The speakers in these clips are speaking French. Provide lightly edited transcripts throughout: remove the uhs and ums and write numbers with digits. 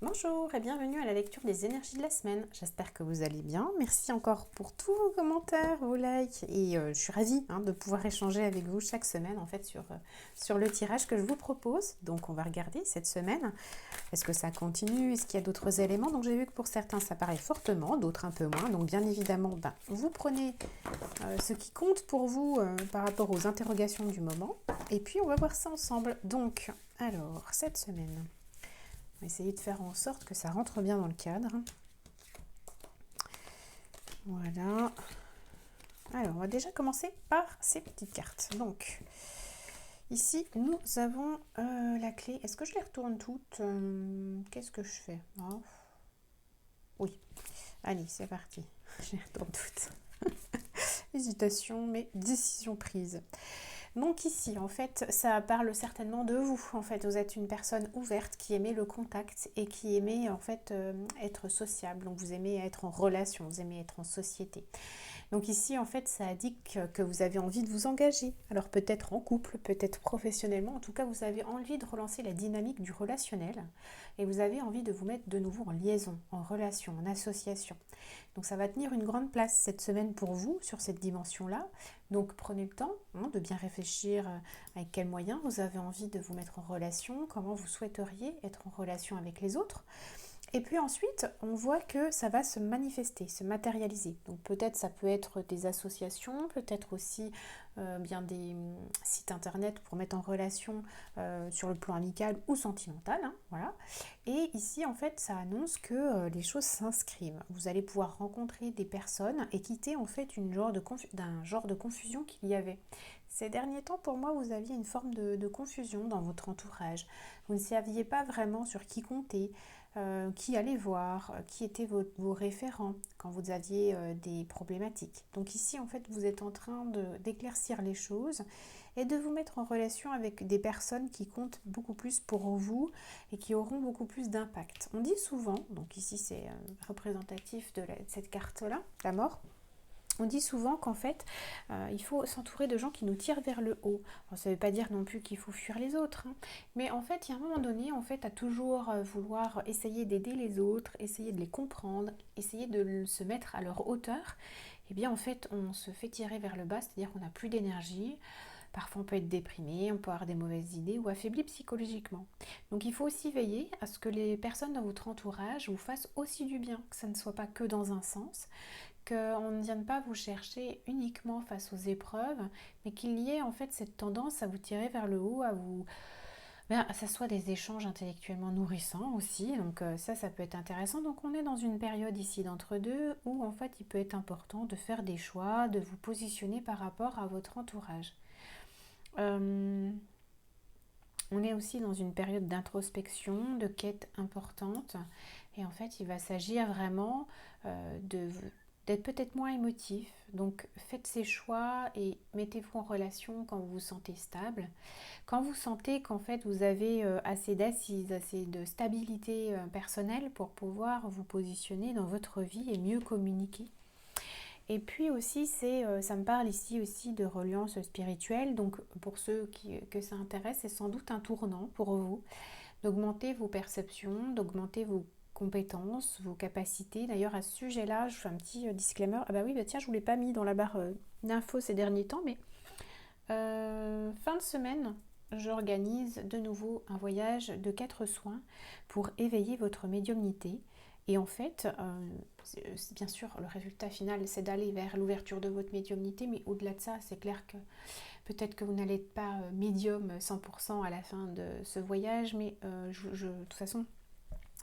Bonjour et bienvenue à la lecture des énergies de la semaine. J'espère que vous allez bien. Merci encore pour tous vos commentaires, vos likes et je suis ravie de pouvoir échanger avec vous chaque semaine en fait sur le tirage que je vous propose. Donc on va regarder cette semaine. Est-ce que ça continue? Est-ce qu'il y a d'autres éléments? Donc j'ai vu que pour certains ça paraît fortement, d'autres un peu moins. Donc bien évidemment, vous prenez ce qui compte pour vous par rapport aux interrogations du moment. Et puis on va voir ça ensemble. Donc alors cette semaine. On va essayer de faire en sorte que ça rentre bien dans le cadre. Voilà. Alors, on va déjà commencer par ces petites cartes. Donc, ici, nous avons la clé. Est-ce que je les retourne toutes? Qu'est-ce que je fais? Oh. Oui. Allez, c'est parti. Je les retourne toutes. Hésitation, mais décision prise. Donc ici, en fait, ça parle certainement de vous. En fait, vous êtes une personne ouverte qui aimait le contact et qui aimait en fait être sociable. Donc vous aimez être en relation, vous aimez être en société. Donc ici, en fait, ça indique que vous avez envie de vous engager. Alors peut-être en couple, peut-être professionnellement. En tout cas, vous avez envie de relancer la dynamique du relationnel et vous avez envie de vous mettre de nouveau en liaison, en relation, en association. Donc ça va tenir une grande place cette semaine pour vous sur cette dimension-là. Donc prenez le temps de bien réfléchir avec quels moyens vous avez envie de vous mettre en relation, comment vous souhaiteriez être en relation avec les autres. Et puis ensuite, on voit que ça va se manifester, se matérialiser. Donc peut-être ça peut être des associations, peut-être aussi bien des sites internet pour mettre en relation sur le plan amical ou sentimental. Voilà. Et ici, en fait, ça annonce que les choses s'inscrivent. Vous allez pouvoir rencontrer des personnes et quitter en fait d'un genre de confusion qu'il y avait. Ces derniers temps, pour moi, vous aviez une forme de confusion dans votre entourage. Vous ne saviez pas vraiment sur qui compter. Qui allait voir, qui étaient vos référents quand vous aviez des problématiques. Donc ici, en fait, vous êtes en train d'éclaircir les choses et de vous mettre en relation avec des personnes qui comptent beaucoup plus pour vous et qui auront beaucoup plus d'impact. On dit souvent, donc ici c'est représentatif de cette carte-là, la mort, on dit souvent qu'en fait, il faut s'entourer de gens qui nous tirent vers le haut. Alors, ça ne veut pas dire non plus qu'il faut fuir les autres, mais en fait, il y a un moment donné, en fait, à toujours vouloir essayer d'aider les autres, essayer de les comprendre, essayer de se mettre à leur hauteur, eh bien, en fait, on se fait tirer vers le bas, c'est-à-dire qu'on n'a plus d'énergie. Parfois, on peut être déprimé, on peut avoir des mauvaises idées ou affaibli psychologiquement. Donc, il faut aussi veiller à ce que les personnes dans votre entourage vous fassent aussi du bien, que ça ne soit pas que dans un sens, qu'on ne vienne pas vous chercher uniquement face aux épreuves, mais qu'il y ait en fait cette tendance à vous tirer vers le haut, à ça soit des échanges intellectuellement nourrissants aussi. Donc ça peut être intéressant. Donc on est dans une période ici d'entre-deux où en fait il peut être important de faire des choix, de vous positionner par rapport à votre entourage. On est aussi dans une période d'introspection, de quête importante. Et en fait, il va s'agir vraiment d'être peut-être moins émotif. Donc, faites ces choix et mettez-vous en relation quand vous vous sentez stable. Quand vous sentez qu'en fait, vous avez assez d'assises, assez de stabilité personnelle pour pouvoir vous positionner dans votre vie et mieux communiquer. Et puis aussi, ça me parle ici aussi de reliance spirituelle. Donc pour ceux que ça intéresse, c'est sans doute un tournant pour vous d'augmenter vos perceptions, d'augmenter vos compétences, vos capacités. D'ailleurs, à ce sujet-là, je fais un petit disclaimer. Ah bah oui, tiens, je ne vous l'ai pas mis dans la barre d'infos ces derniers temps, mais fin de semaine, j'organise de nouveau un voyage de 4 soins pour éveiller votre médiumnité. Et en fait, bien sûr, le résultat final, c'est d'aller vers l'ouverture de votre médiumnité, mais au-delà de ça, c'est clair que peut-être que vous n'allez pas médium 100% à la fin de ce voyage, mais de toute façon,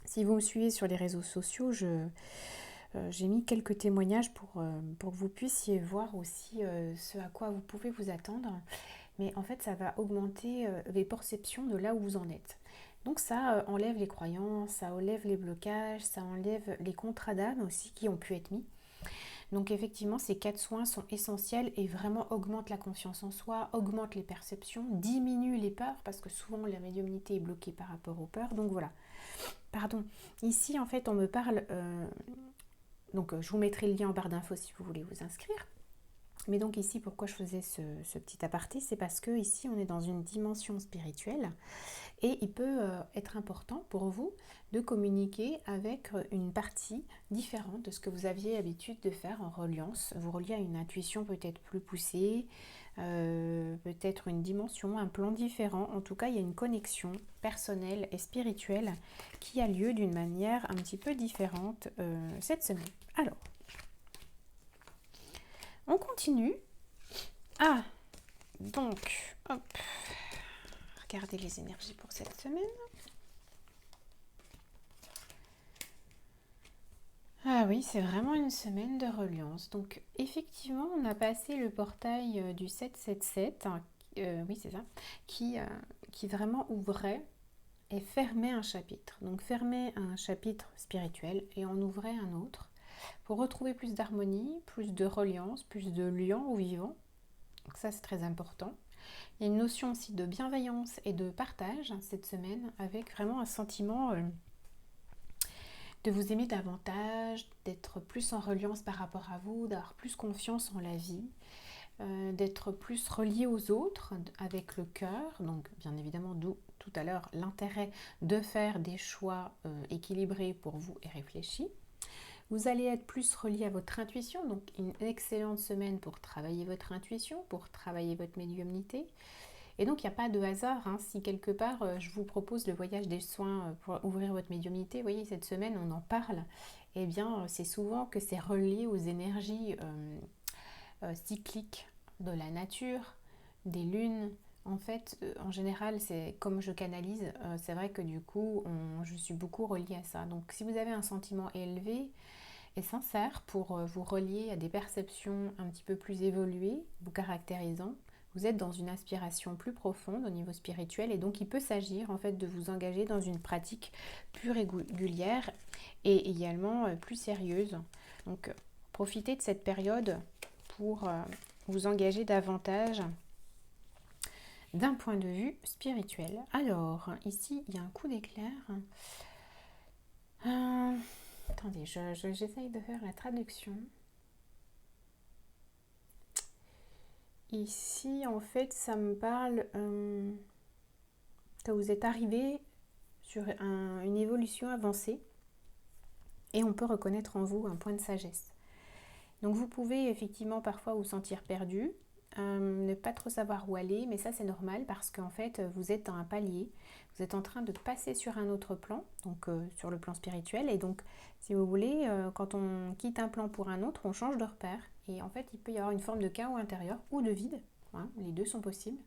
si vous me suivez sur les réseaux sociaux, j'ai mis quelques témoignages pour que vous puissiez voir aussi ce à quoi vous pouvez vous attendre. Mais en fait, ça va augmenter les perceptions de là où vous en êtes. Donc ça enlève les croyances, ça enlève les blocages, ça enlève les contrats d'âme aussi qui ont pu être mis. Donc effectivement, ces 4 soins sont essentiels et vraiment augmentent la confiance en soi, augmentent les perceptions, diminuent les peurs parce que souvent la médiumnité est bloquée par rapport aux peurs. Donc voilà. Pardon. Ici, en fait, on me parle... donc je vous mettrai le lien en barre d'infos si vous voulez vous inscrire. Mais donc ici, pourquoi je faisais ce petit aparté, c'est parce que ici, on est dans une dimension spirituelle et il peut être important pour vous de communiquer avec une partie différente de ce que vous aviez l'habitude de faire en reliance. Vous reliez à une intuition peut-être plus poussée, peut-être une dimension, un plan différent. En tout cas, il y a une connexion personnelle et spirituelle qui a lieu d'une manière un petit peu différente cette semaine. Alors, on continue. Ah, donc, hop, regardez les énergies pour cette semaine. Ah oui, c'est vraiment une semaine de reliance. Donc, effectivement, on a passé le portail du 777, oui, c'est ça, qui vraiment ouvrait et fermait un chapitre. Donc, fermait un chapitre spirituel et en ouvrait un autre pour retrouver plus d'harmonie, plus de reliance, plus de lien au vivant. Donc ça, c'est très important. Il y a une notion aussi de bienveillance et de partage cette semaine, avec vraiment un sentiment de vous aimer davantage, d'être plus en reliance par rapport à vous, d'avoir plus confiance en la vie, d'être plus relié aux autres avec le cœur. Donc bien évidemment, d'où tout à l'heure l'intérêt de faire des choix équilibrés pour vous et réfléchis. Vous allez être plus relié à votre intuition, donc une excellente semaine pour travailler votre intuition, pour travailler votre médiumnité. Et donc, il n'y a pas de hasard. Hein. Si quelque part, je vous propose le voyage des soins pour ouvrir votre médiumnité, vous voyez, cette semaine, on en parle, eh bien, c'est souvent que c'est relié aux énergies cycliques de la nature, des lunes. En fait, en général, c'est comme je canalise, c'est vrai que du coup, je suis beaucoup reliée à ça. Donc, si vous avez un sentiment élevé et sincère pour vous relier à des perceptions un petit peu plus évoluées, vous caractérisant, vous êtes dans une aspiration plus profonde au niveau spirituel et donc il peut s'agir en fait de vous engager dans une pratique plus régulière et également plus sérieuse. Donc profitez de cette période pour vous engager davantage d'un point de vue spirituel. Alors ici il y a un coup d'éclair. Attendez, j'essaye de faire la traduction. Ici, en fait, ça me parle que vous êtes arrivé sur une évolution avancée et on peut reconnaître en vous un point de sagesse. Donc vous pouvez effectivement parfois vous sentir perdu, ne pas trop savoir où aller, mais ça c'est normal parce qu'en fait vous êtes à un palier, vous êtes en train de passer sur un autre plan, donc sur le plan spirituel, et donc si vous voulez, quand on quitte un plan pour un autre, on change de repère, et en fait il peut y avoir une forme de chaos intérieur ou de vide, hein, les deux sont possibles.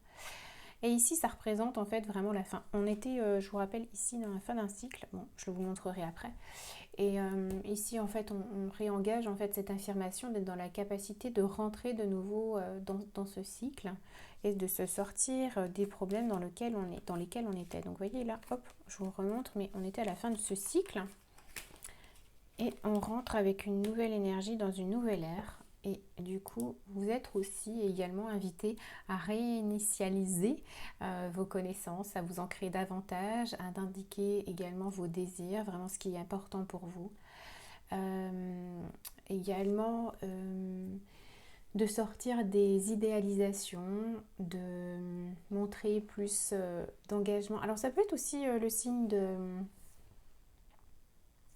Et ici, ça représente en fait vraiment la fin. On était, je vous rappelle, ici dans la fin d'un cycle. Bon, je vous montrerai après. Et ici, en fait, on réengage en fait cette affirmation d'être dans la capacité de rentrer de nouveau dans ce cycle et de se sortir des problèmes dans lesquels on était. Donc, vous voyez là, hop, je vous remontre, mais on était à la fin de ce cycle et on rentre avec une nouvelle énergie dans une nouvelle ère. Et du coup, vous êtes aussi également invité à réinitialiser vos connaissances, à vous ancrer davantage, à indiquer également vos désirs, vraiment ce qui est important pour vous. Également, de sortir des idéalisations, de montrer plus d'engagement. Alors ça peut être aussi le signe de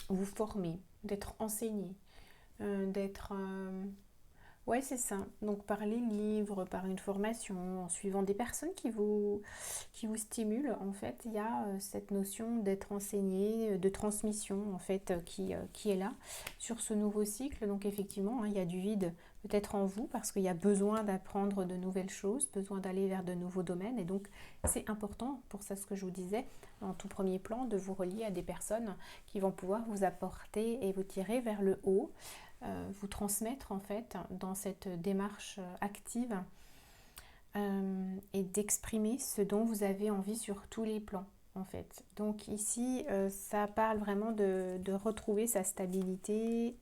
vous former, d'être enseigné, d'être... Ouais, c'est ça. Donc par les livres, par une formation, en suivant des personnes qui vous stimulent, en fait, il y a cette notion d'être enseigné, de transmission, en fait, qui est là sur ce nouveau cycle. Donc effectivement, hein, il y a du vide peut-être en vous parce qu'il y a besoin d'apprendre de nouvelles choses, besoin d'aller vers de nouveaux domaines. Et donc c'est important, pour ça ce que je vous disais, en tout premier plan, de vous relier à des personnes qui vont pouvoir vous apporter et vous tirer vers le haut, vous transmettre en fait dans cette démarche active et d'exprimer ce dont vous avez envie sur tous les plans en fait. Donc ici ça parle vraiment de retrouver sa stabilité.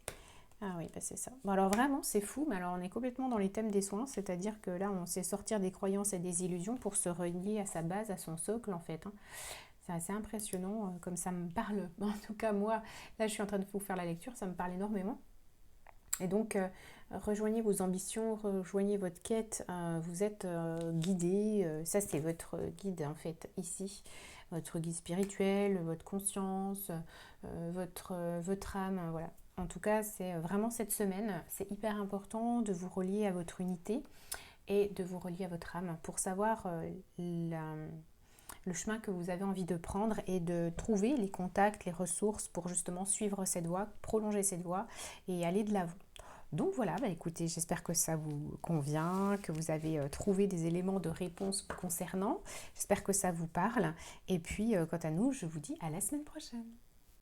Ah oui, bah c'est ça. Bon alors vraiment c'est fou, mais alors on est complètement dans les thèmes des soins, c'est-à-dire que là on sait sortir des croyances et des illusions pour se relier à sa base, à son socle en fait. Hein. C'est assez impressionnant comme ça me parle. En tout cas moi, là je suis en train de vous faire la lecture, ça me parle énormément. Et donc, rejoignez vos ambitions, rejoignez votre quête, vous êtes guidé, ça c'est votre guide en fait ici, votre guide spirituel, votre conscience, votre âme, voilà. En tout cas, c'est vraiment cette semaine, c'est hyper important de vous relier à votre unité et de vous relier à votre âme pour savoir le chemin que vous avez envie de prendre et de trouver les contacts, les ressources pour justement suivre cette voie, prolonger cette voie et aller de l'avant. Donc voilà, bah écoutez, j'espère que ça vous convient, que vous avez trouvé des éléments de réponse concernant. J'espère que ça vous parle. Et puis, quant à nous, je vous dis à la semaine prochaine.